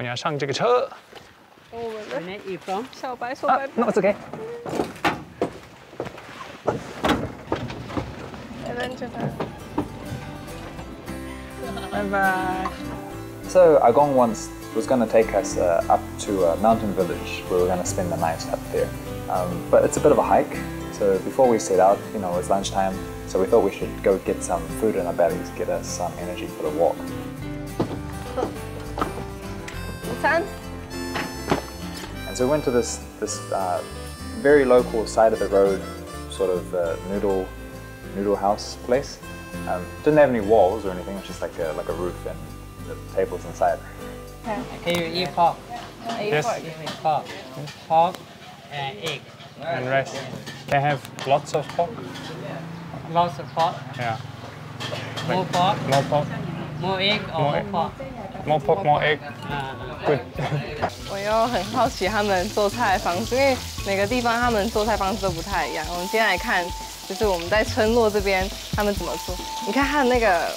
们要上这个车。我们的小白说拜拜。那我 OK。拜拜。So Agong once was going to take us up to a mountain village where we were going to spend the night up there. But it's a bit of a hike, so before we set out, you know, it's lunchtime, so we thought we should go get some food in our bellies, get us some energy for the walk. And so we went to this very local side of the road sort of noodle house place. Didn't have any walls or anything, it was just like a roof and the tables inside. Can you eat pork? Yes. Pork and egg. And rice. Can I have lots of pork? Lots of pork. Yeah. More pork. More pork. More egg or more pork? More pork, more egg. Good. 我又很好奇他们做菜的方式，因为每个地方他们做菜方式都不太一样。我们今天来看，就是我们在村落这边他们怎么做。你看他的那个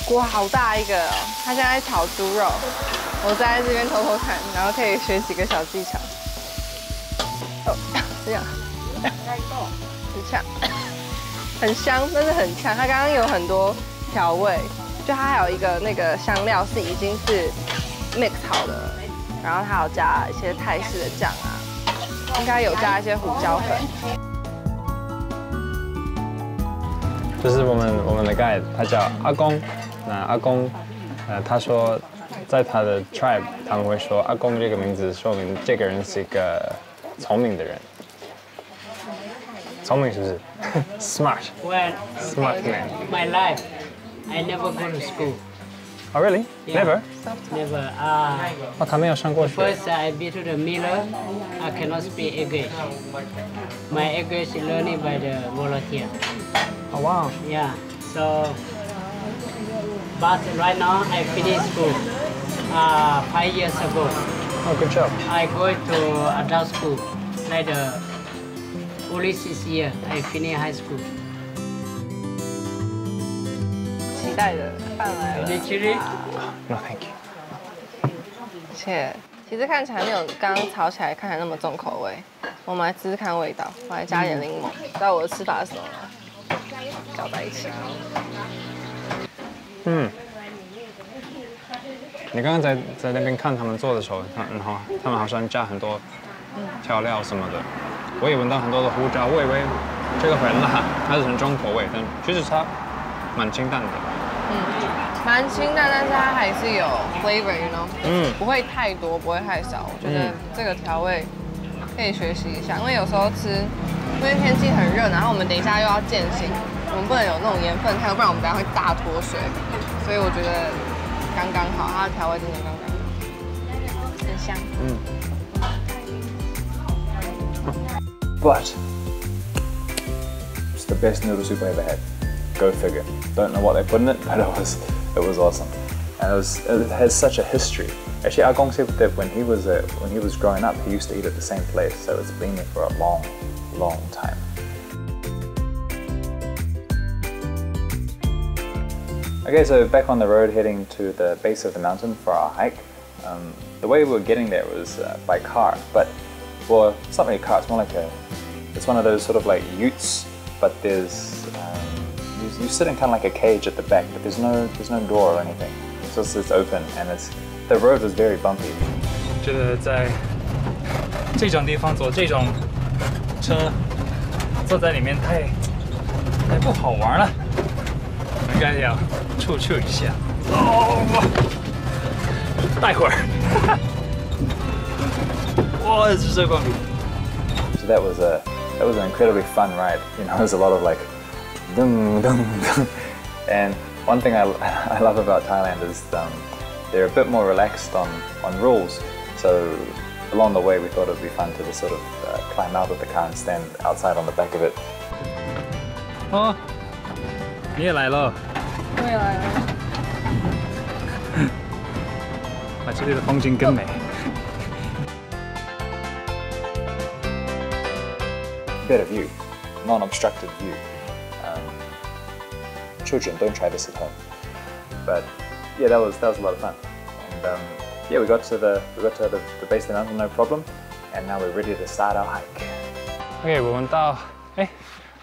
锅好大一个哦，他现在在炒猪肉，我在这边偷偷看，然后可以学几个小技巧。哦，这样，很呛，很香，但是很呛。它刚刚有很多调味，就它还有一个那个香料是已经是 mix 好的，然后它有加一些泰式的酱啊，应该有加一些胡椒粉。就是我们的 guide， 他叫阿公。那阿公，他说，在他的 tribe， 他们会说阿公这个名字说明这个人是一个聪明的人。聪明是不是？Smart. Well, Smart man. My life, I never go to school. Oh really? Yeah. Never. Never. 哦，他没有上过学。First, I be to the miller. I cannot speak English. My English is learning by the volunteer. Oh wow. Yeah. So, but right now I finished school 5 years ago. Oh, good job. I go to adult school. Like only 6 years I finish high school. 期待的饭来了。 Chili? No, thank you. 而且其实看起来没有刚刚炒起来看起来那么重口味。我们来试试看味道，我来加一点柠檬，在我的吃法的时候呢，搅在一起。你刚刚在那边看他们做的时候，然后他们好像加很多调料什么的，我也闻到很多的胡椒，我以为这个很辣，它是很重口味，但其实它蛮清淡的。蛮清淡，但是它还是有 flavor，you know，不会太多，不会太少。我觉得这个调味可以学习一下，因为有时候吃，因为天气很热，然后我们等一下又要健行，我们不能有那种盐分太多，不然我们等下会大脱水。所以我觉得刚刚好，它的调味真的刚刚好，很香。But it's the best noodle soup I ever had. Go figure. Don't know what they put in it, but it was awesome. And it has such a history. Actually, Agong said that when he was growing up, he used to eat at the same place, so it's been there for a long, long time. Okay, so back on the road heading to the base of the mountain for our hike. The way we were getting there was by car, but well, it's not really a car. It's more like it's one of those sort of like utes, but there's you sit in kind of like a cage at the back, but there's no door or anything. So it's open, and the road was very bumpy. 觉得在这种地方坐这种车，坐在里面太不好玩了，应该要出去一下。哦，待会儿，哇，这是公路。So that was an incredibly fun ride. You know, there's a lot of like, dum dum dum, and one thing I love about Thailand is they're a bit more relaxed on rules. So along the way, we thought it would be fun to just sort of climb out of the car and stand outside on the back of it. 哦，你也来了。我也来了。啊，这里的风景更美。Better view, non-obstructed view. Children, don't try this at home. But yeah, that was a lot of fun. And yeah, we got to the base of the mountain, no problem, and now we're ready to start our hike. OK， 我们到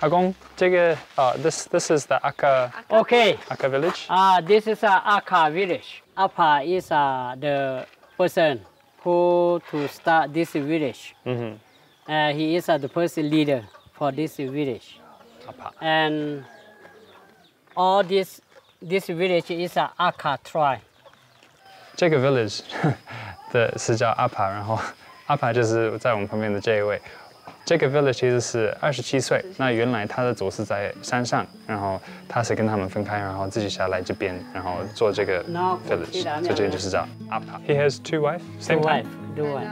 阿公，这个this is the Aka Okay. Aka village. This is Aka village. Apa is the person who to start this village. He is the first leader for this village. Apa. And all this village is Aka tribe. 这个 village 的是叫阿帕，然后阿帕就是在我们旁边的这一位。这个 village 其实是27岁，那原来他的祖是在山上，然后他是跟他们分开，然后自己下来这边，然后做这个 village， 所以这个就是叫阿帕。He has two wives, same time.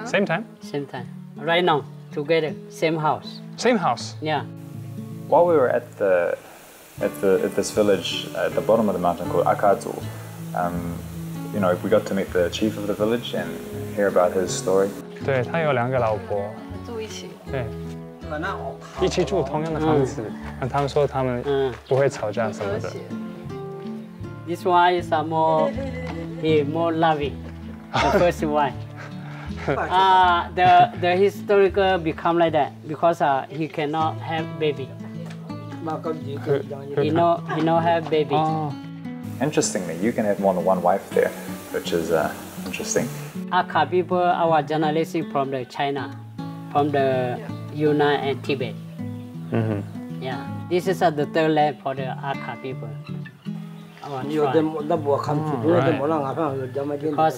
Same time. Same time. Right now, together, same house. Same house. Yeah. While we were at this village at the bottom of the mountain called Akazu, you know, we got to meet the chief of the village and hear about his story. 对，他有2个老婆，住一起。对，一起住同样的房子。那他们说他们不会吵架什么的。This one is more loving. The first one. The historical become like that because he cannot have baby. He no have baby. Interestingly, you can have more than one wife there, which is interesting. Aka people, our generation from the China, from the Yunnan and Tibet. Yeah, this is the third land for the Aka people. Because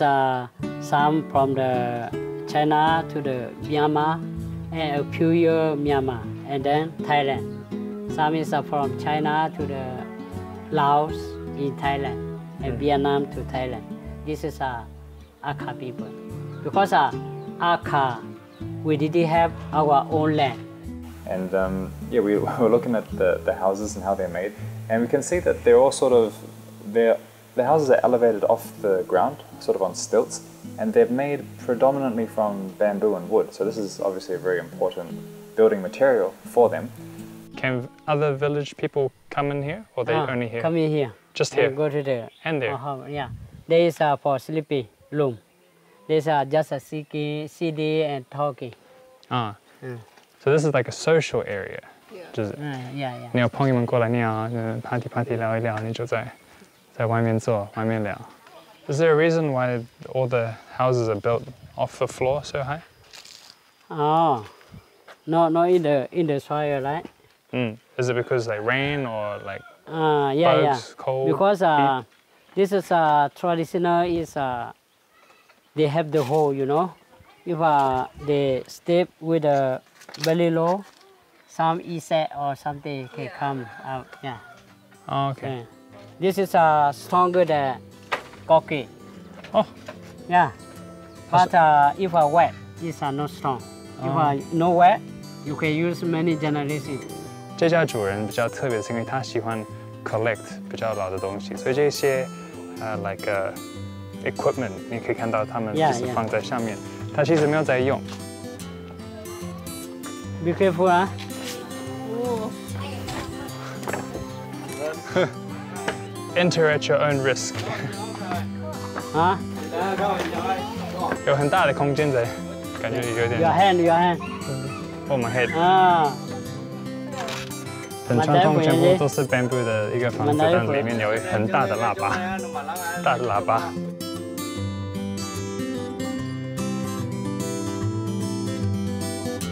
some from the China to the Myanmar and a few years Myanmar and then Thailand. Some is from China to the Laos in Thailand and Vietnam to Thailand. This is Aka people. Because Aka, we didn't have our own land. And yeah, we were looking at the houses and how they're made, and we can see that they're all sort of, the houses are elevated off the ground, sort of on stilts, and they're made predominantly from bamboo and wood. So this is obviously a very important building material for them. Can other village people come in here, or they only here? Come in here. Just here. And go to the. And there. Yeah. There is for sleeping room. There's just a CD and talking. So this is like a social area. 就是 你有朋友们过来，你好，party 聊一聊，你就在外面坐，外面聊。Is there a reason why all the houses are built off the floor so high? Oh, no, in the soil, right? Is it because like rain or like yeah, bugs, cold? Because this is traditional. Is they have the hole, you know. If they step with a very low, some insect or something can come out. Yeah. Oh, okay. This is stronger than concrete. Oh. Yeah. But if wet, it's not strong. If no wet, you can use many generations. 这家主人比较特别，是因为他喜欢 collect 比较老的东西，所以这些like equipment 你可以看到他们就是放在上面，他其实没有在用。Be careful, huh? Enter at your own risk. 啊？有很大的空间在，感觉有点。Your hand. Oh my head. 啊。很传统，全部都是 bamboo 的一个房子，但里面有很大的喇叭，大的喇叭。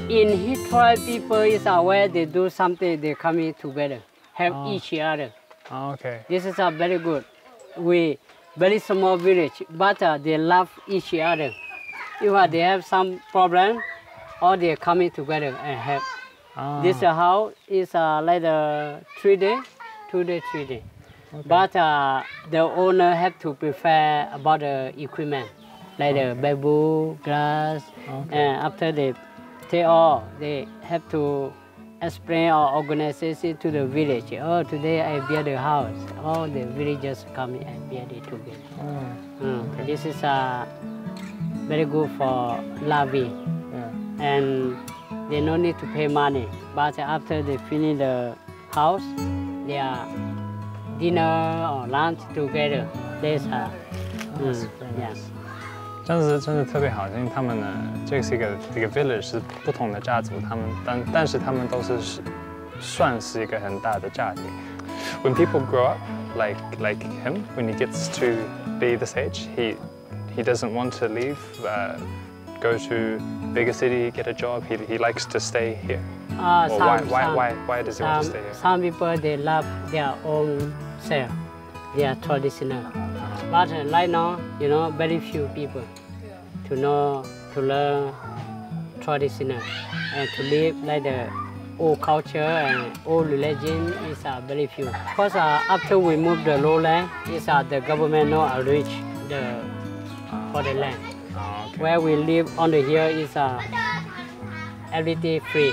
In Hitchcock, people is where they do something, they coming together, help each other. Oh, okay. This is very good. We very small village, but they love each other. If they have some problem, or they coming together and help. This house is like 3 days, 2 days, 3 days. Okay. But the owner have to prepare about the equipment, like the bamboo, glass, and after they take all, they have to explain our organization to the village. Oh, today I build a house. All the villagers come and build it together. Okay. This is very good for loving. And they no need to pay money. But after they finish the house, they are dinner or lunch together. There's yeah. 真是特别好，因为他们呢，这个是一个 village 是不同的家族，但是他们都是算是一个很大的家庭。When people grow up like him, when he gets to be this age, he doesn't want to leave, go to bigger city, get a job. He likes to stay here. Why does he want to stay here? Some people they love their own self, their traditional. But right now, you know, very few people to learn traditional and to live like the old culture and old religion is very few. Because after we move the lowland, the government no arrange for the land. Okay. Where we live on the hill is everything free.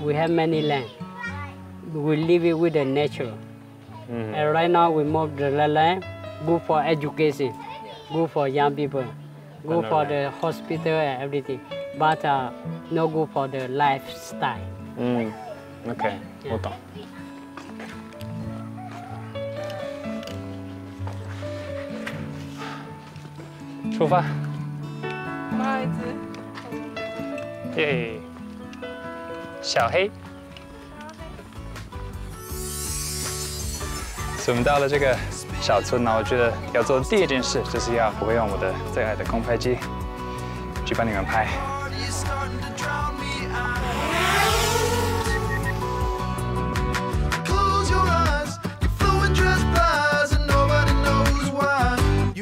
We have many land. We live it with the nature. And right now we move the land, good for education, good for young people, good for the hospital and everything. But no good for the lifestyle. OK， 我懂。出发。妈一只。耶，小黑。所以我们到了这个小村呢，我觉得要做的第一件事就是我会用我的最爱的空拍机去帮你们拍。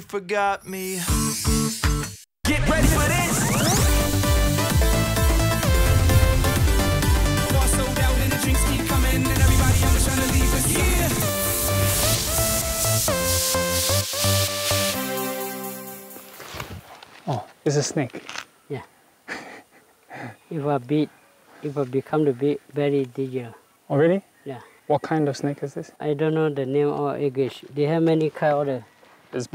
Forgot me. Get ready for this. Bar sold out and the drinks keep coming and everybody else trying to leave us here. Oh, it's a snake. Yeah. If I become the big, very dangerous. Oh, really? Yeah. What kind of snake is this? I don't know the name or English. They have many kind of. This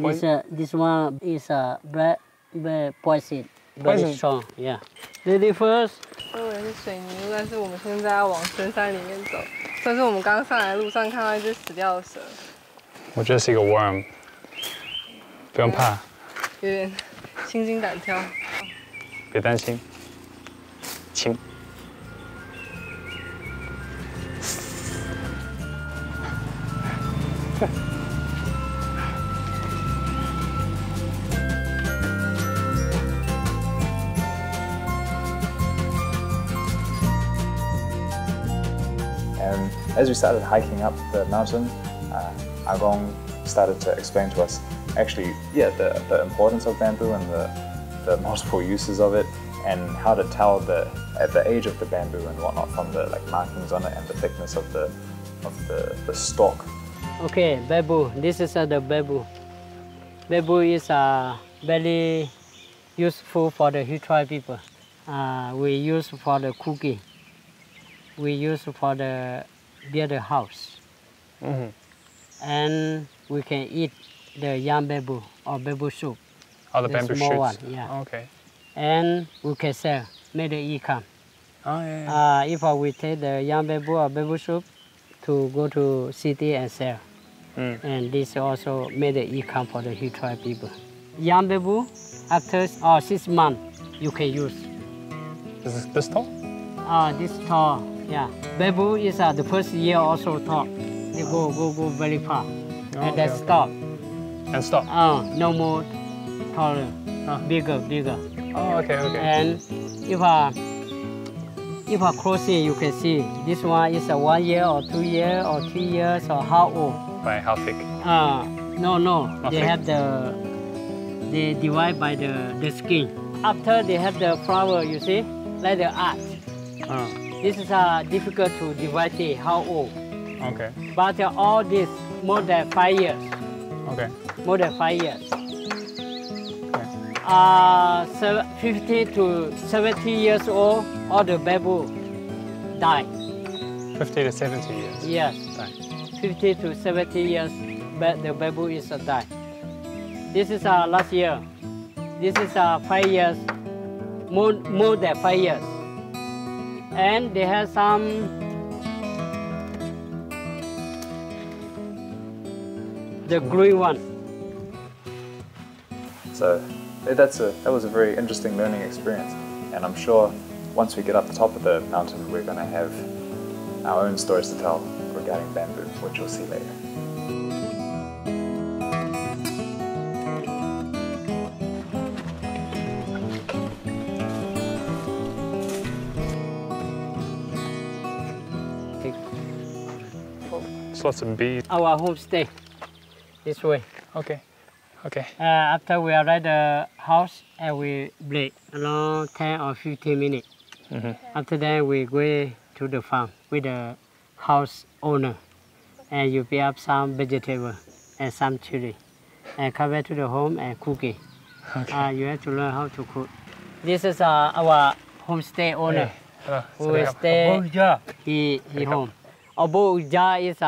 one is very poison, very strong. Yeah. Ready first. 周围是水泥路，但是我们现在要往深山里面走。这是我们刚刚上来的路上看到一只死掉的蛇。我觉得是一个 worm， 不用怕，有点心惊胆跳。别担心，亲。And as we started hiking up the mountain, Agong started to explain to us, actually, the importance of bamboo and the multiple uses of it, and how to tell the age of the bamboo and whatnot from the markings on it and the thickness of the stalk. Okay, bamboo. This is the bamboo. Bamboo is very useful for the Huay people. We use for the cooking. We use for the build the house. And we can eat the young bamboo or bamboo soup. Oh, the bamboo small shoots. One, yeah. Oh, okay. And we can sell, make the income. Oh, yeah. If we take the young bamboo or bamboo soup to go to city and sell. And this also made the income for the Huay people. Young bamboo, after 6 months, you can use. Is this tall? This tall, yeah. Bamboo is the first year also tall. They go very far. And then stop. And stop? No more taller, bigger. Oh, okay. And if I crossing, you can see this one is 1 year or 2 years or 3 years or how old. By how thick? No. Not They thick. have they divide by the skin. After they have the flower, you see, like the art. This is difficult to divide it, how old. Okay. But all this more than 5 years. Okay. More than 5 years. Okay. 50 to 70 years old, all the bamboo die. 50 to 70 years. Yes. Die. 50 to 70 years, but the bamboo is die. This is last year. This is 5 years, more than 5 years. And they have some the green one. So that was a very interesting learning experience, and I'm sure once we get up the top of the mountain, we're going to have our own stories to tell regarding bamboo, which you'll see later. There's lots of bees. Our homestay, this way. Okay. After we arrive the house, and we break around 10 or 15 minutes. After that, we go to the farm with the house owner, and you pick up some vegetable and some chili, and come back to the home and cook it. You have to learn how to cook. This is our homestay owner. Who will stay he home. Obo uja is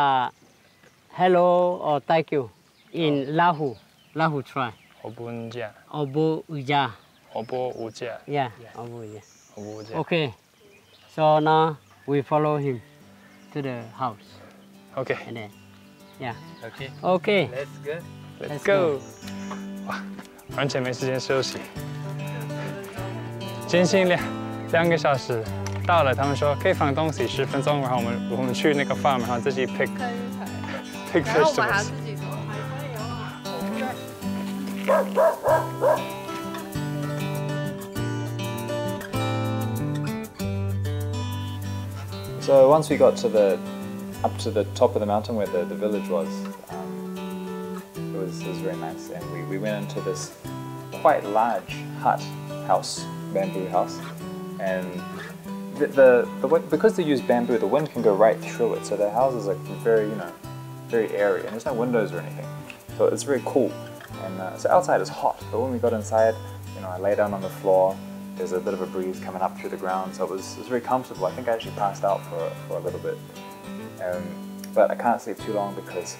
hello or thank you in Lahu tribe. Obo uja. Obo uja. Obo uja. Yeah, Obo uja. Okay, so now we follow him to the house. Okay. And then, yeah. Okay. Okay. Let's go. 哇，完全没时间休息，仅仅2个小时。到了，他们说可以放东西10分钟，然后我们去那个 farm， 然后自己 pick 然后把它 vegetables。自己做。So once we got up to the top of the mountain where the village was, it was very nice, and we went into this quite large house, bamboo house, and because they use bamboo, the wind can go right through it. So the house is like very airy, and there's no windows or anything. So it's very cool. And so outside is hot, but when we got inside, I lay down on the floor. There's a bit of a breeze coming up through the ground, so it was very comfortable. I think I actually passed out for a little bit, but I can't sleep too long because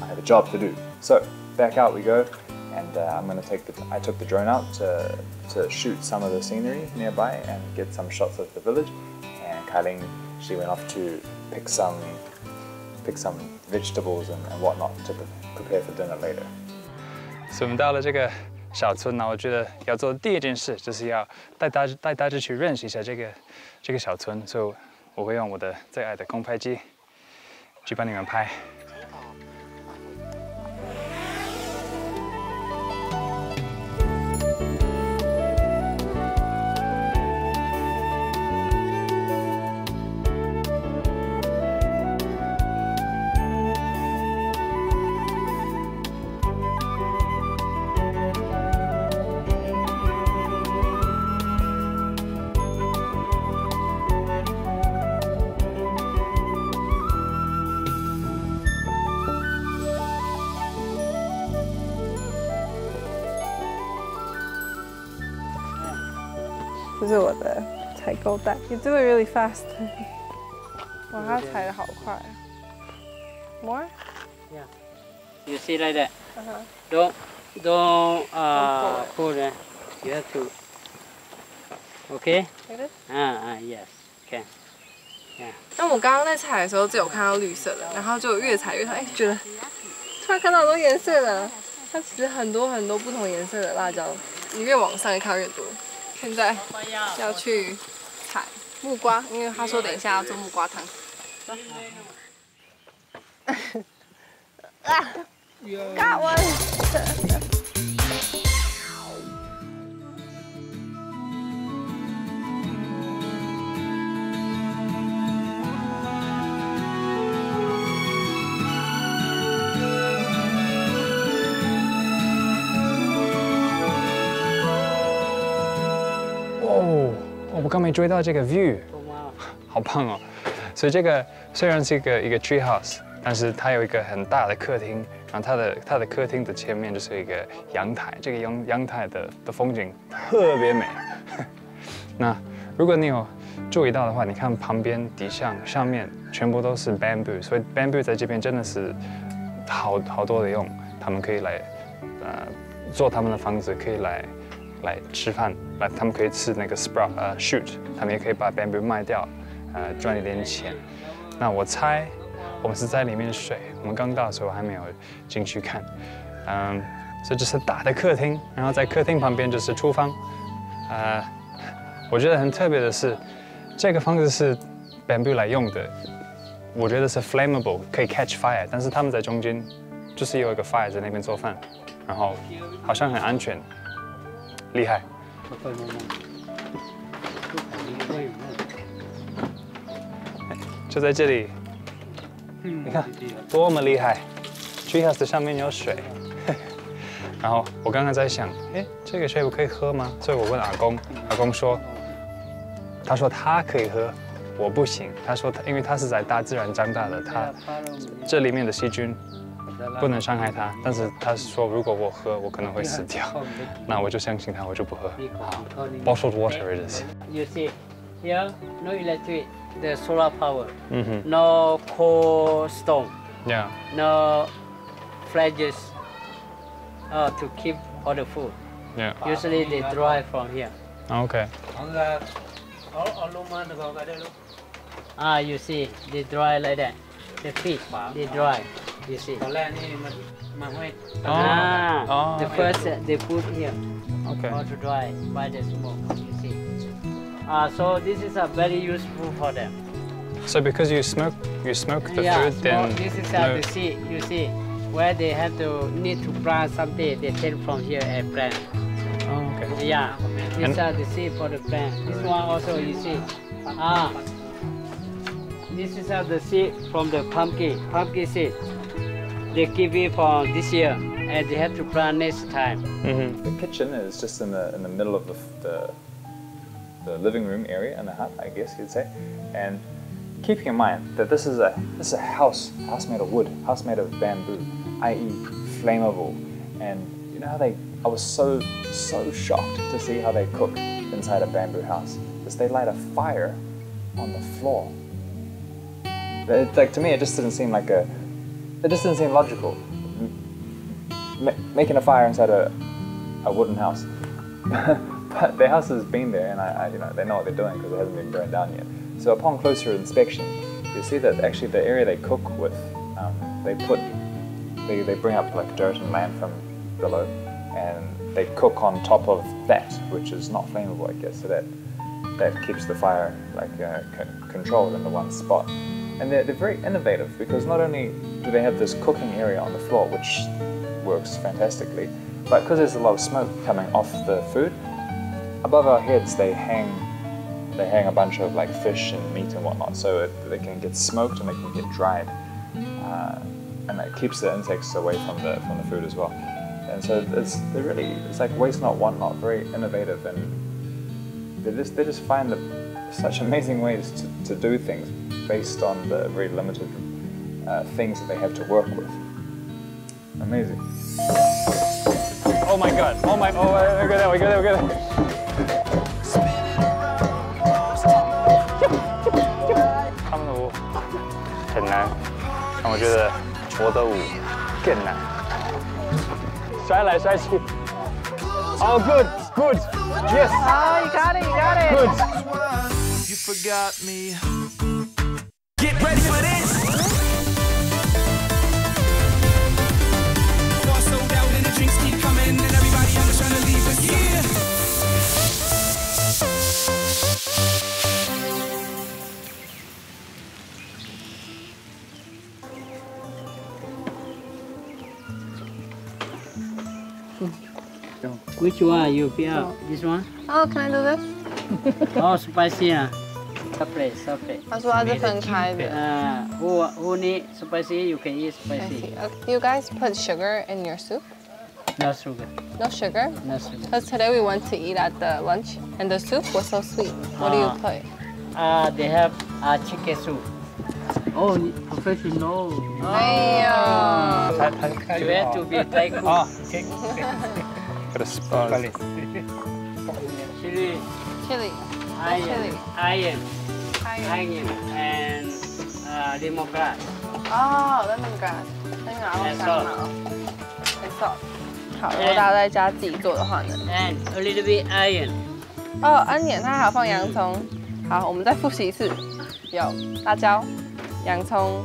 I have a job to do. So back out we go, and I took the drone out to shoot some of the scenery nearby and get some shots of the village. And凯玲, she went off to pick some vegetables and whatnot to prepare for dinner later. 所以我们到了这个小村呢，我觉得要做的第一件事就是要带大家去认识一下这个小村，所以我会用我的最爱的空拍机去帮你们拍。这是我的采购袋。You do it really fast. 哇，他采的好快。More? Yeah. You see like that? Don't pull it. You have to. Okay? Like this? Yes. Can. Yeah. 那我刚刚在采的时候，只有看到绿色的，然后就越采越采，觉得突然看到很多颜色的。它其实很多不同颜色的辣椒，你越往上看越多。现在要去采木瓜，因为他说等一下要做木瓜汤。Got one. 我刚没注意到这个 view， 好棒哦！所以这个虽然是一个 tree house， 但是它有一个很大的客厅，然后它的客厅的前面就是一个阳台，这个阳台的风景特别美。那如果你有注意到的话，你看旁边、底下、上面全部都是 bamboo， 所以 bamboo 在这边真的是好多的用，他们可以来做他们的房子，可以来吃饭，他们可以吃那个 shoot， 他们也可以把 bamboo 卖掉，赚一点钱。那我猜我们是在里面睡，我们刚到的时候还没有进去看，所以这是大的客厅，然后在客厅旁边就是厨房。我觉得很特别的是，这个房子是 bamboo 来用的，我觉得是 flammable， 可以 catch fire， 但是他们在中间就是有一个 fire 在那边做饭，然后好像很安全，厉害。就在这里，你看多么厉害 ！Treehouse 的上面有水。然后我刚刚在想，这个水我可以喝吗？所以我问阿公，阿公说，他说他可以喝，我不行。他说因为他是在大自然长大的，他这里面的细菌不能伤害他。但是他说如果我喝，我可能会死掉。那我就相信他，我就不喝。好 ，bottled water it is. You see, here no electric, the solar power. No coal stone. Yeah. No fridges. To keep all the food. Yeah. Usually they dry from here. Okay. You see, they dry like that. The fish, they dry. You see. The first they put here. Okay. All to dry by the smoke. You see. So this is very useful for them. So because you smoke the Yeah, food, then this is the seed. You see. Where they have to need to plant something, they take from here and plant. Oh, okay. Yeah, these are the seed for the plant. This one also you see. This is the seed from the pumpkin seed. They give it from this year, and they have to plant next time. The kitchen is just in the middle of the living room area in the hut, I guess you'd say, and keeping in mind that this is a house made of wood, house made of bamboo, i.e. flammable. And you know how I was so shocked to see how they cook inside a bamboo house. Is they light a fire on the floor. Like to me, it just didn't seem logical. Making a fire inside a wooden house. But the house has been there, and they know what they're doing because it hasn't been burned down yet. So upon closer inspection, you see that actually the area they cook with, they bring up like dirt and land from below, and they cook on top of that, which is not flammable, I guess. So that keeps the fire like controlled in the one spot. And they're very innovative because not only do they have this cooking area on the floor, which works fantastically, but because there's a lot of smoke coming off the food, above our heads they hang a bunch of like fish and meat and whatnot, so they can get smoked and they can get dried, and that keeps the insects away from the food as well. And so it's like waste not, want not, very innovative, and they just find such amazing ways to do things based on the very limited things that they have to work with. Amazing. Oh my god! Oh, we go there. 他们的舞很难，但我觉得我的舞更难。摔来摔去。Oh, good, yes. Oh, you got it. Good. You forgot me. Get ready for this. Bar sold out and the drinks keep coming, and everybody else trying to leave us. Yeah. ？Which one you feel? This one? Oh, can I do this? Oh, spicy 啊 ，separate. 他说他是分开的。Who need spicy? You can eat spicy. Okay. You guys put sugar in your soup? No sugar. No sugar? No sugar. Because today we went to eat at the lunch, and the soup was so sweet. What do you put? They have chicken soup. Oh, professional. 哎呀， You have to be like cook. 啊 ，got a spoon. Chili, chili. onion, and lemongrass. 哦，lemongrass，那个好香啊。And salt. 好，如果大家在家自己做的话呢 And a little bit onion. 哦，onion，它还有放洋葱。好，我们再复习一次，有辣椒、洋葱、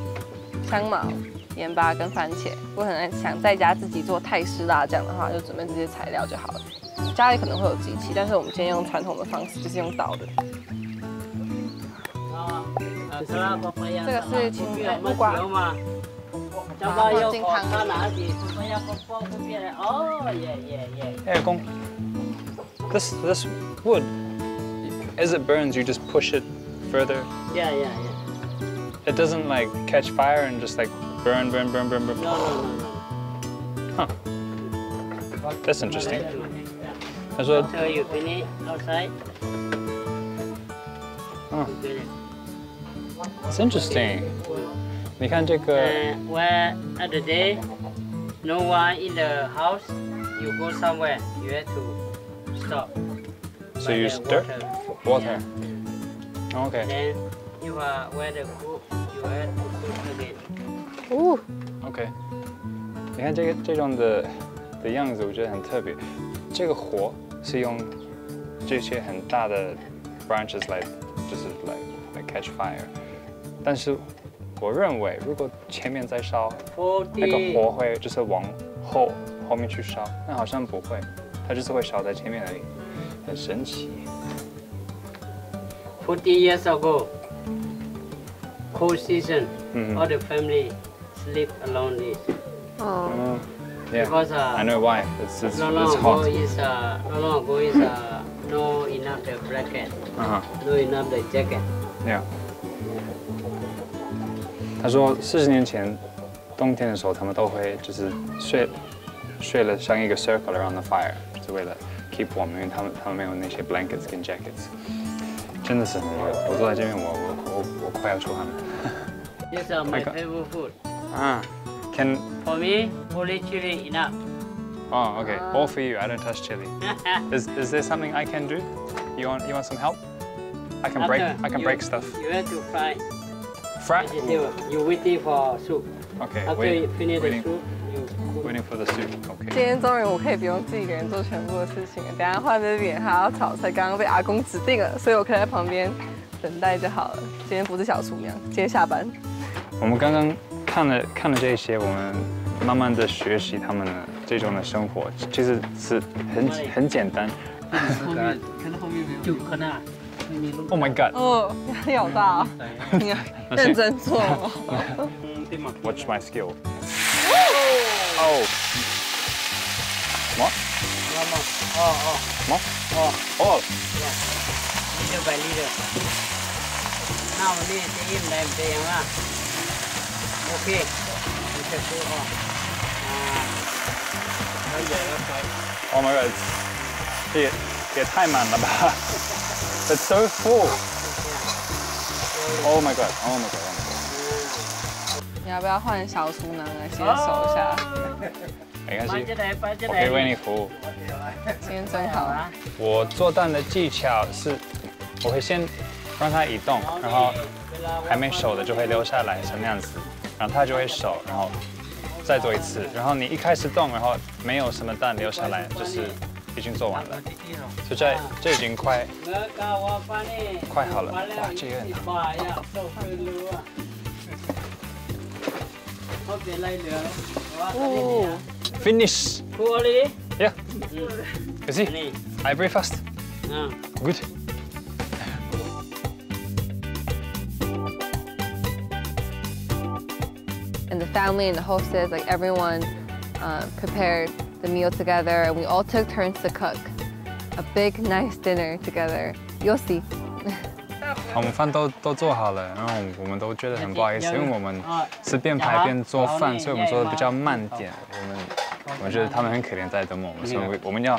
香茅、盐巴跟番茄。如果可能想在家自己做泰式辣酱的话，就准备这些材料就好了。家里可能会有机器，但是我们今天用传统的方式，就是用刀的。这个是青木瓜。金汤。Hey, Gong. This wood, as it burns, you just push it further. Yeah. It doesn't like catch fire and just like burn. No. Huh. That's interesting. 他说 After you finish outside. It's interesting. 你看这个 Where at the day, no one in the house, you go somewhere, you have to stop. So by you the use dirt? Water. Yeah. Okay. Then you are where the cook, you have to cook again. 哦， OK。你看这种的样子，我觉得很特别。这个火是用这些很大的 branches 来，就是来 catch fire。但是我认为，如果前面在烧，那个火会就是往后面去烧，那好像不会，它就是会烧在前面而已，很神奇。40 years ago, cold season, all the family sleep along this. 哦， Yeah, Because I know why. It's no long ago hot. is no enough the blanket, no enough the jacket. Yeah. 他说40年前冬天的时候，他们都会就是睡了像一个 circle around the fire，就是为了 keep warm， 因为他们没有那些 blankets 跟 jackets， 真的是很热。我坐在这边，我快要出汗了。These are my favorite food. Can For me, only chili enough. Oh, okay. All for you. I don't touch chili. Is there something I can do? You want some help? I can break stuff. You have to fry Fry? vegetable. You waiting for soup. Okay. After you finish the waiting, soup, you cook. waiting for the soup. 今 Okay. 天终于我可以不用自己一个人做全部的事情了。等一下换这边还要炒菜，刚刚被阿公指定了，所以我可以在旁边等待就好了。今天不是小厨娘，今天下班。我们刚刚看了这些，我们慢慢的学习他们的这种的生活，其实是很简单。Oh my god! 哦，压力好大哦，你要认真做哦。Watch my skill. Oh. 什么？什么？哦。 Leader by leader. Now this team làm tiền à? Okay. You can do all. Bây giờ nó phải. Oh my god! 也太满了吧！It's so full. Oh my god! Oh my god! 你要不要换小厨娘来先手一下？没关系，Bắt我可以为你服务。今天真好啊！我做蛋的技巧是，我会先让它移动，然后还没熟的就会留下来成那样子，然后它就会熟，然后再做一次，然后你一开始动，然后没有什么蛋留下来，就是已经做完了。所以这已经快好了，哇，这个很烫。哦， Finish. Cool already? Yeah. You see, I very fast. Good. And the family and the hostess, like everyone, prepared the meal together, and we all took turns to cook a big, nice dinner together. You'll see. 我们饭都做好了，然后我们都觉得很不好意思，因为我们是边拍边做饭，所以我们做的比较慢点。我觉得他们很可怜在等我们，所以我们要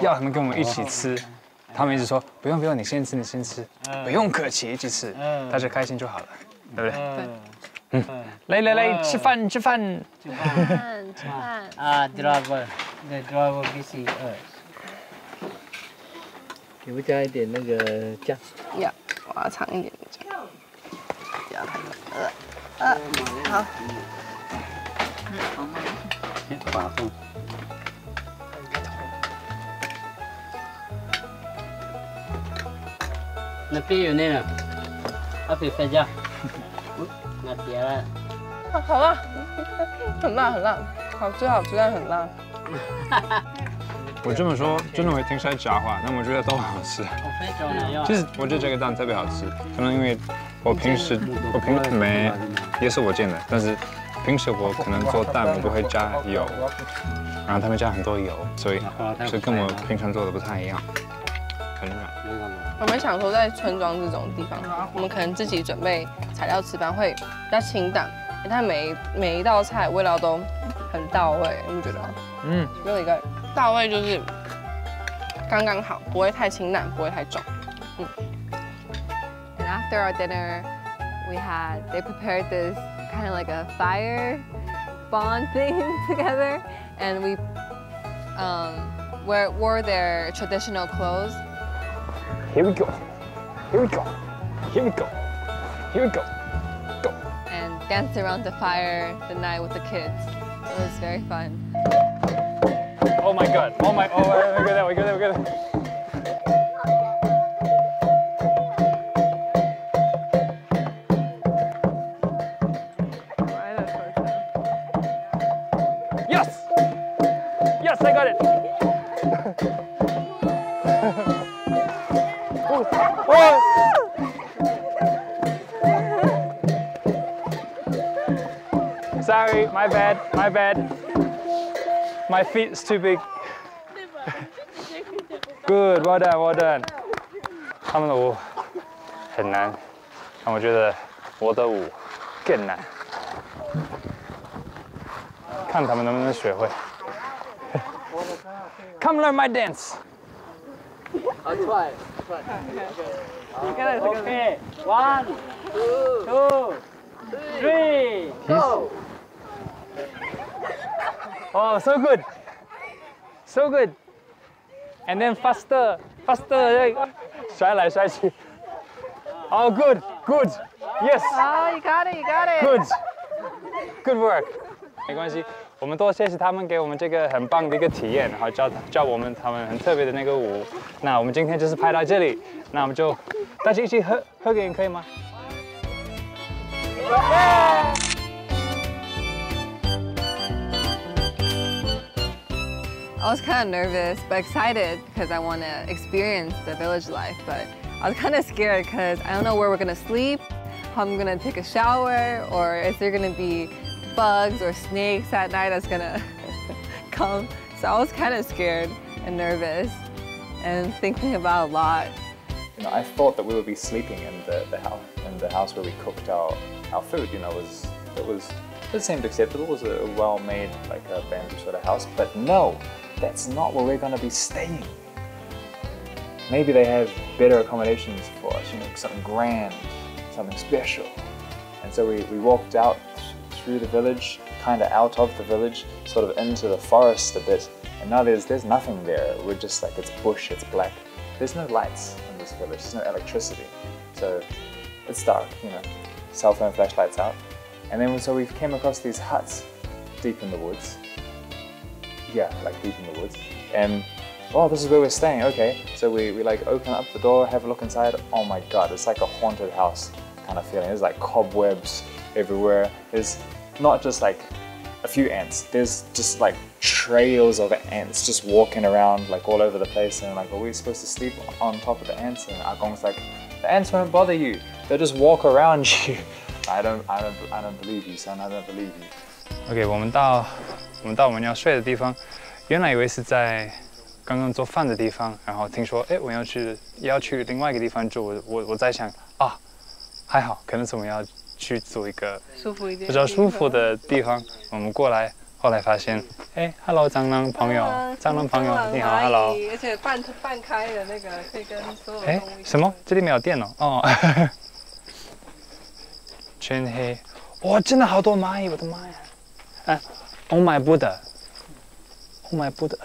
他们跟我们一起吃。他们一直说不用，你先吃，不用客气，一起吃，大家开心就好了，对不对？来，吃饭。吃饭。The driver busy. 给不加一点那个酱？要，我要尝一点酱。不要太多。好。滑动。那边有那个，那边分家，那别了。好辣，很辣很辣，好吃好吃，但很辣。我这么说真的会听起来假话，但我觉得都好吃。其实我觉得这个蛋特别好吃，可能因为我平时没也是我煎的，但是平时我可能做蛋我不会加油，然后他们加很多油，所以跟我平常做的不太一样，很软。我们想说，在村庄这种地方，我们可能自己准备材料吃饭会比较清淡，但每一道菜味道都很到位，你们觉得吗？有一个到位就是刚刚好，不会太清淡，不会太重。And after our dinner, they prepared this kind of like a fire bond thing together, and we wore their traditional clothes. Here we go. Here we go. Here we go. Here we go. Go. And danced around the fire the night with the kids. It was very fun. Oh my god. Oh my. Oh, we go there. We go there. We go there. Yes. Yes, I got it. Oh. Sorry, my bad, my bad. My feet's too big. Good, well done, well done. 他们的舞很难，但我觉得我的舞更难。看他们能不能学会。Come learn my dance. I'll try. Okay. 1, 2, 3, go. Oh, so good. So good. And then faster, faster. 甩来甩去。Oh, good, good. Yes. Oh, you got it, you got it. Good. Good work. 没关系，我们多谢谢他们给我们这个很棒的一个体验，然后教我们他们很特别的那个舞。那我们今天就是拍到这里，那我们就大家一起喝个饮可以吗？ I was kind of nervous but excited because I want to experience the village life, but I was kind of scared because I don't know where we're going to sleep, how I'm going to take a shower, or is there going to be bugs or snakes at night that's going to come. So I was kind of scared and nervous and thinking about a lot. You know, I thought that we would be sleeping in the house where we cooked our food. You know, it seemed acceptable. It was a well-made, like a bamboo sort of house. But no, that's not where we're going to be staying. Maybe they have better accommodations for us. You know, something grand, something special. And so we walked out through the village, kind of out of the village, sort of into the forest a bit. And now there's nothing there. We're just like, it's bush, it's black. There's no lights in this village, there's no electricity. So it's dark, you know, cell phone flashlights out. And then so we came across these huts deep in the woods. Yeah, like deep in the woods. And oh, this is where we're staying, okay. So we like open up the door, have a look inside. Oh my God, it's like a haunted house kind of feeling. There's like cobwebs everywhere. There's not just like a few ants. There's just like trails of ants just walking around like all over the place. And like, are we supposed to sleep on top of the ants? And Akong's like, the ants won't bother you. They'll just walk around you. I don't believe you, son. I don't believe you. OK， 我们到我们要睡的地方，原来以为是在刚刚做饭的地方，然后听说，我要去另外一个地方住，我在想啊，还好，可能是我们要去住一个比较舒服的地方。我们过来，后来发现，Hello， 蟑螂朋友，你好 ，Hello。而且半开的那个可以跟所有动物。什么？这里没有电哦。哦。全黑，哇，真的好多蚂蚁，我的妈呀！Oh my Buddha，Oh my Buddha。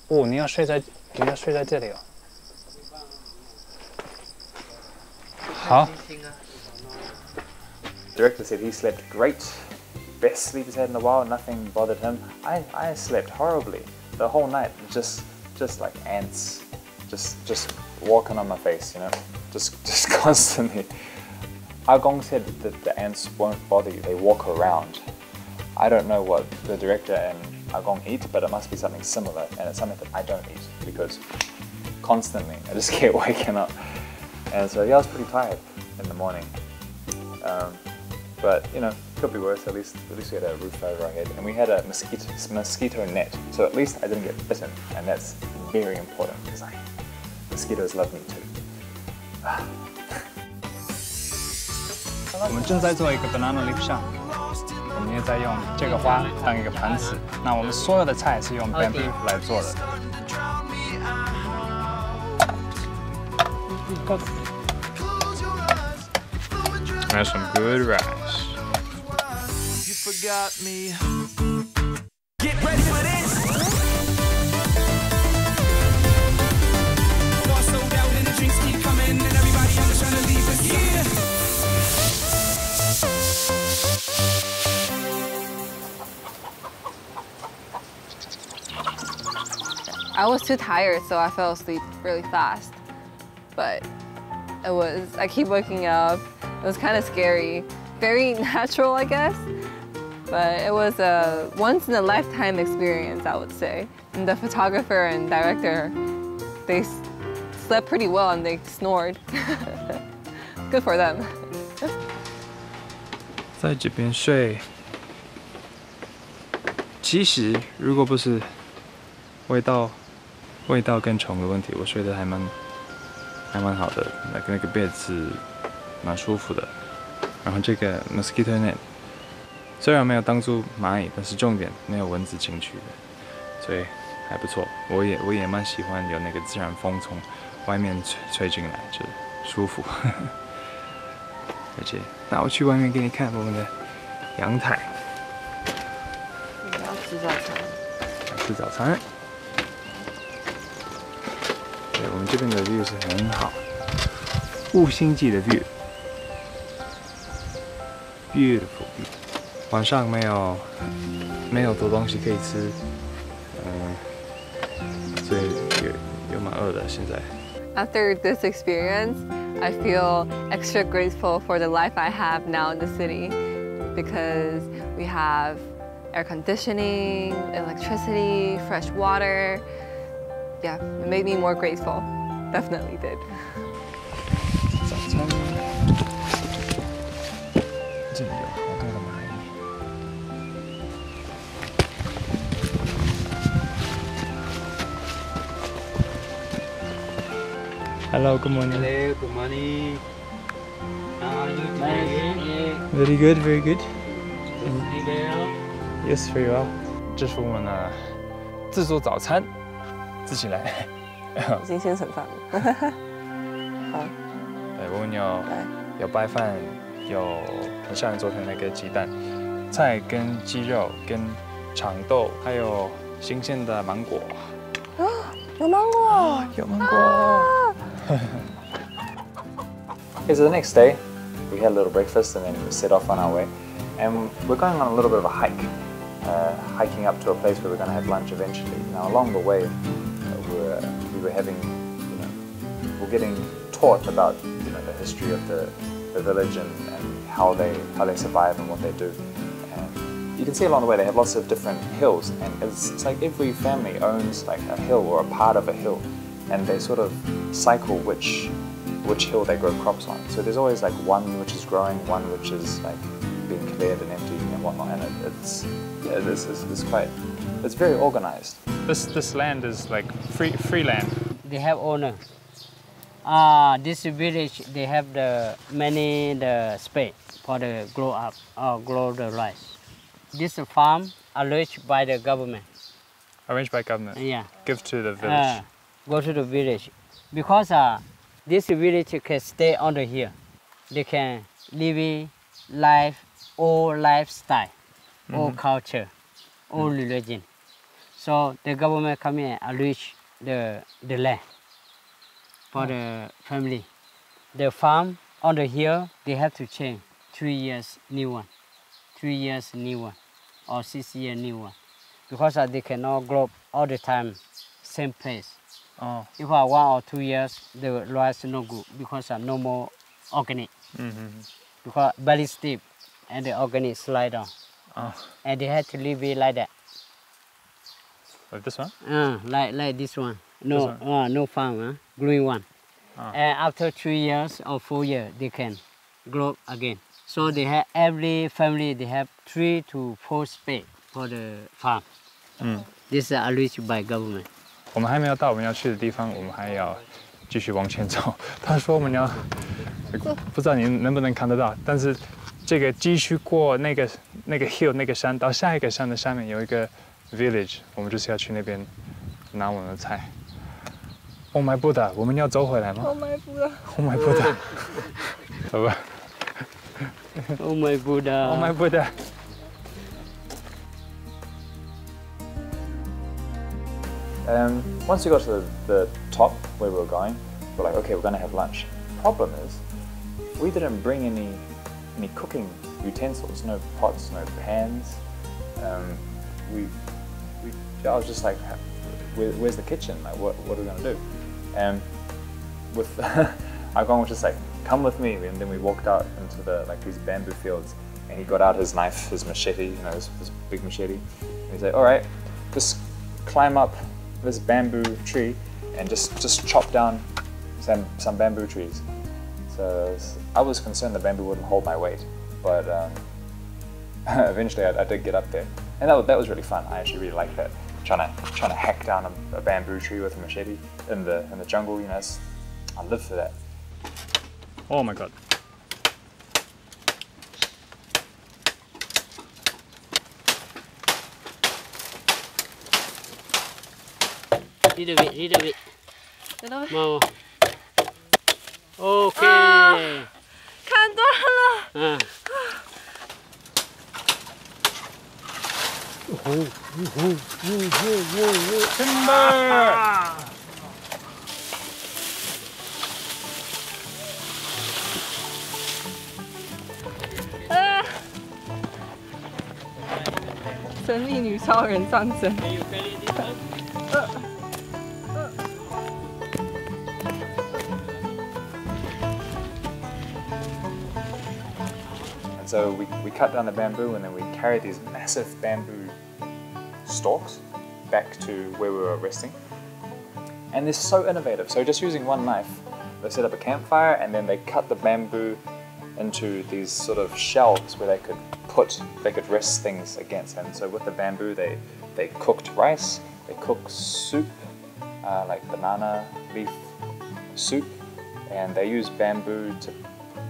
哦，你要睡在这里哦。好。Director said he slept great, best sleep he's had in a while. Nothing bothered him. I slept horribly the whole night. Just like ants, just walking on my face, you know, just constantly. Agong said that the ants won't bother you, they walk around. I don't know what the director and Agong eat, but it must be something similar, and it's something that I don't eat because constantly I just get waken up. And so yeah, I was pretty tired in the morning. But you know, could be worse. At least we had a roof over our head, and we had a mosquito net. So at least I didn't get bitten, and that's very important because mosquitoes love me too. 我们正在做一个 banana leaf 上，我们也在用这个花当一个盘子。那我们所有的菜是用 bamboo 来做的。That's some good rice. You forgot me. Get ready for this. Bar sold out and the drinks keep coming, and everybody else trying to leave us. Yeah. I was too tired, so I fell asleep really fast. But I keep waking up. It was kind of scary. Very natural, I guess. But it was a once-in-a-lifetime experience, I would say. And the photographer and director, they slept pretty well and they snored. Good for them. 在这边睡，其实如果不是味道跟虫的问题，我睡得还蛮好的。那个被子蛮舒服的。然后这个 mosquito net 虽然没有当作蚂蚁，但是重点没有蚊子进去的，所以还不错。我也蛮喜欢有那个自然风从外面吹进来，就舒服。而且，那我去外面给你看我们的阳台。你要吃早餐？吃早餐。对，我们这边的 view 是很好，5星级的 view。Beautiful view。晚上没有多东西可以吃，所以有蛮饿的现在。After this experience, I feel extra grateful for the life I have now in the city because we have air conditioning, electricity, fresh water. Yeah, it made me more grateful. Definitely did. 早餐，这里有好多的蚂蚁。Hello, good morning. Hello, good morning. How are you today? Very good, very good. Very well. Yes, very well. 这是我们的自助早餐，自己来。已经先盛饭了。好。对，我们有白饭，有很像你昨天那个鸡蛋，菜跟鸡肉跟长豆，还有新鲜的芒果。有芒果。有芒果。Okay, so the next day, we had a little breakfast and then we set off on our way. And we're going on a little bit of a hike, hiking up to a place where we're going to have lunch eventually. Now, along the way, we were having, we're getting taught about, the history of the village and how they survive and what they do. And you can see along the way they have lots of different hills, and it's like every family owns like a hill or a part of a hill, and they sort of cycle which hill they grow crops on. So there's always like one which is growing, one which is like being cleared and empty and whatnot. And it's very organized. This land is like free land. They have owner. This village they have the space for the grow the rice. This farm arranged by the government. Arranged by government. Yeah. Give to the village. Go to the village because this village can stay under here. They can live life, all lifestyle, all culture, all religion. So the government come here and arrange the land for the family. The farm under here, they have to change 3 years new one, 3 years new one, or 6 years new one, because they cannot grow all the time same place. Oh. If 1 or 2 years, the rice no good because no more organic. because very steep, and the organic slide down. Oh, And they had to leave it like that. like this one? Like this one. No, This one? no farm, green one. Ah. And after 3 years or 4 years, they can grow again. So they have every family they have 3 to 4 space for the farm. This is arranged by government. 我们还没有到我们要去的地方，我们还要继续往前走。他说我们要，不知道你能不能看得到，但是这个继续过那个 hill 那个山，到下一个山的下面有一个 village， 我们就是要去那边拿我们的菜。Oh my Buddha， 我们要走回来吗 Oh my Buddha！ ？Oh my Buddha， 走吧。Oh my Buddha! Oh my Buddha！ Once we got to the top where we were going, we're like, okay, we're going to have lunch. Problem is, we didn't bring any cooking utensils, no pots, no pans. I was just like, where's the kitchen? Like, what are we going to do? And with Agong was just like, come with me. And then we walked out into these bamboo fields, and he got out his knife, his machete, his big machete. And he's like, all right, just climb up this bamboo tree and just chop down some bamboo trees. So I was concerned the bamboo wouldn't hold my weight, but eventually I did get up there, and that was really fun. I actually really liked that, trying to hack down a bamboo tree with a machete in the jungle. I live for that. Oh my god！ Little bit. Mama. OK。看断了。Timber！ 神秘女超人上阵。And so we cut down the bamboo, and then we carried these massive bamboo stalks back to where we were resting. And they're so innovative. So just using one knife, they set up a campfire, and then they cut the bamboo into these sort of shelves where they could rest things against. And so with the bamboo, they cooked rice, they cooked soup, like banana leaf soup, and they used bamboo to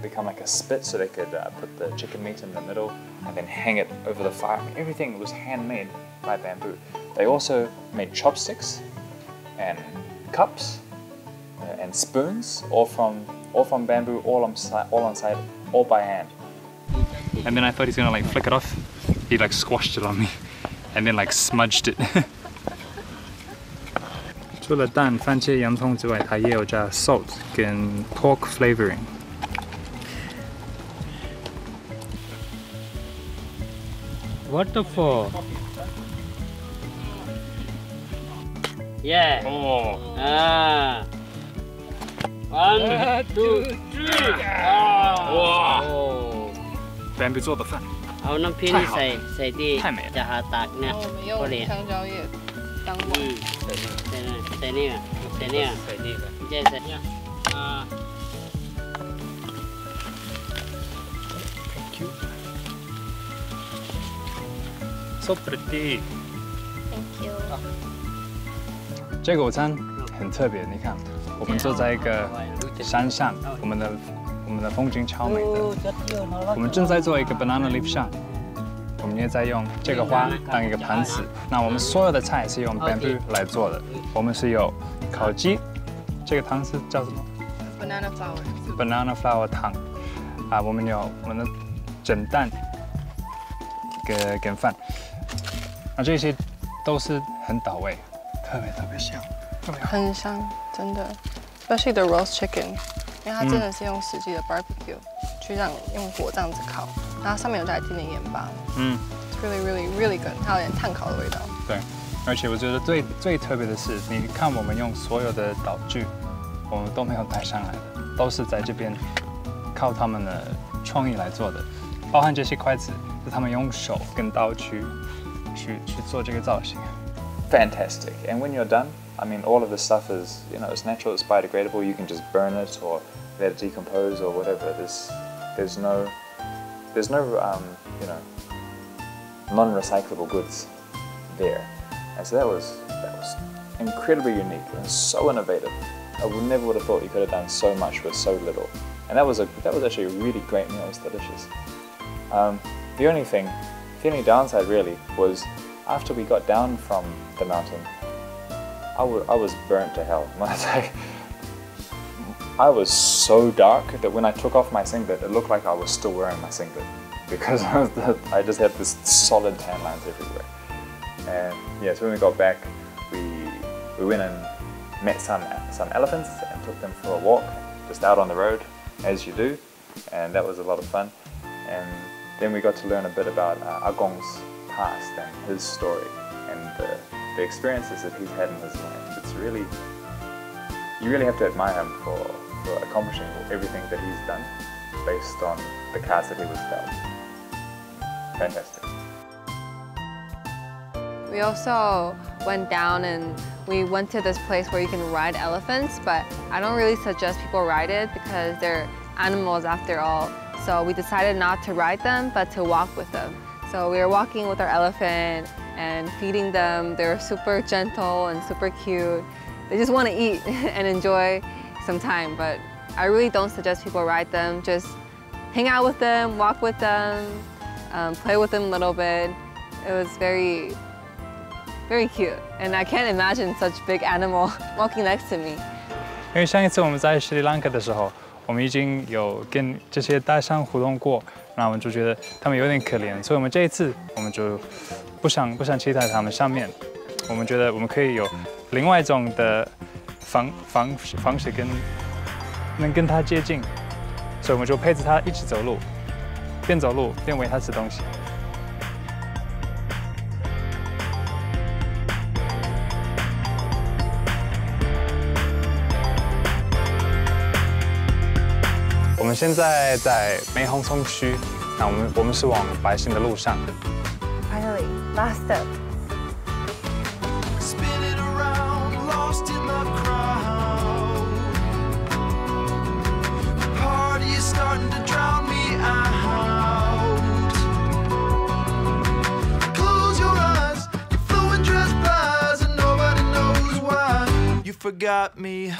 become like a spit, so they could put the chicken meat in the middle and then hang it over the fire. I mean, everything was handmade by bamboo. They also made chopsticks and cups and spoons, all from bamboo, all on side, all by hand. And then I thought he's gonna flick it off. He squashed it on me, and then smudged it. 除了蛋、番茄、洋葱之外，它也有加 salt 跟 pork flavoring。 Waterfall. Yeah.哦， 1, 2, 3. 哇！bamboo 做的饭， เอาน้ำพริกนี่ใส่ที่ 太美了 จะหาตากเนี่ย 然后我们用 ก็เหรียญ 香蕉叶当碗。ใส่นี่ใส่นี่ใส่นี่ใส่นี่ Thank you. So pretty. Thank you。这个午餐很特别，你看，我们坐在一个山上，我们的风景超美的。我们正在做一个 banana leaf 上，我们也在用这个花当一个盘子。那我们所有的菜是用 bamboo 来做的。我们是有烤鸡，这个汤是叫什么 Banana flower。 ？banana flower 汤。啊，我们有我们的蒸蛋跟饭。那这些都是很到位，特别香，特别好。很香，真的。Especially the roast chicken， 因为它真的是用实际的 barbecue 去用火这样子烤，然后上面有加一点点盐巴。It's really good， 它有点炭烤的味道。对，而且我觉得最特别的是，你看我们用所有的道具，我们都没有带上来的，都是在这边靠他们的创意来做的，包含这些筷子是他们用手跟刀去做这个造型。Fantastic. And when you're done, I mean, all of the stuff is, you know, it's natural, it's biodegradable. You can just burn it or let it decompose or whatever. There's no you know, non-recyclable goods there. And so that was incredibly unique and so innovative. I never would have thought you could have done so much with so little. And that was actually a really great meal. It was delicious. The only downside really was after we got down from the mountain, I was burnt to hell. I was so dark that when I took off my singlet, it looked like I was still wearing my singlet because I just had this solid tan lines everywhere. And yeah, so when we got back, we went and met some elephants and took them for a walk, just out on the road, as you do, and that was a lot of fun. And then we got to learn a bit about Agong's past and his story and the experiences that he's had in his life. It's really, you really have to admire him for accomplishing everything that he's done based on the cards that he was dealt. Fantastic. We also went down and we went to this place where you can ride elephants, but I don't really suggest people ride it because they're animals after all. So we decided not to ride them, but to walk with them. So we were walking with our elephant and feeding them. They were super gentle and super cute. They just want to eat and enjoy some time, but I really don't suggest people ride them. Just hang out with them, walk with them, play with them a little bit. It was very cute, and I can't imagine such big animal walking next to me. 因为上一次我们在斯里兰卡的时候，我们已经有跟这些大象互动过，那我们就觉得他们有点可怜，所以我们这一次我们就不想期待他们上面，我们觉得我们可以有另外一种的方式能跟他接近，所以我们就陪着他一起走路，边走路边喂他吃东西。我们现在在梅洪松区，那我们是往白线的路上。Finally, last step. Spinning around, lost in the crowd. The party is starting to drown me out. Close your eyes, your flowing dress flies, and nobody knows why you forgot me.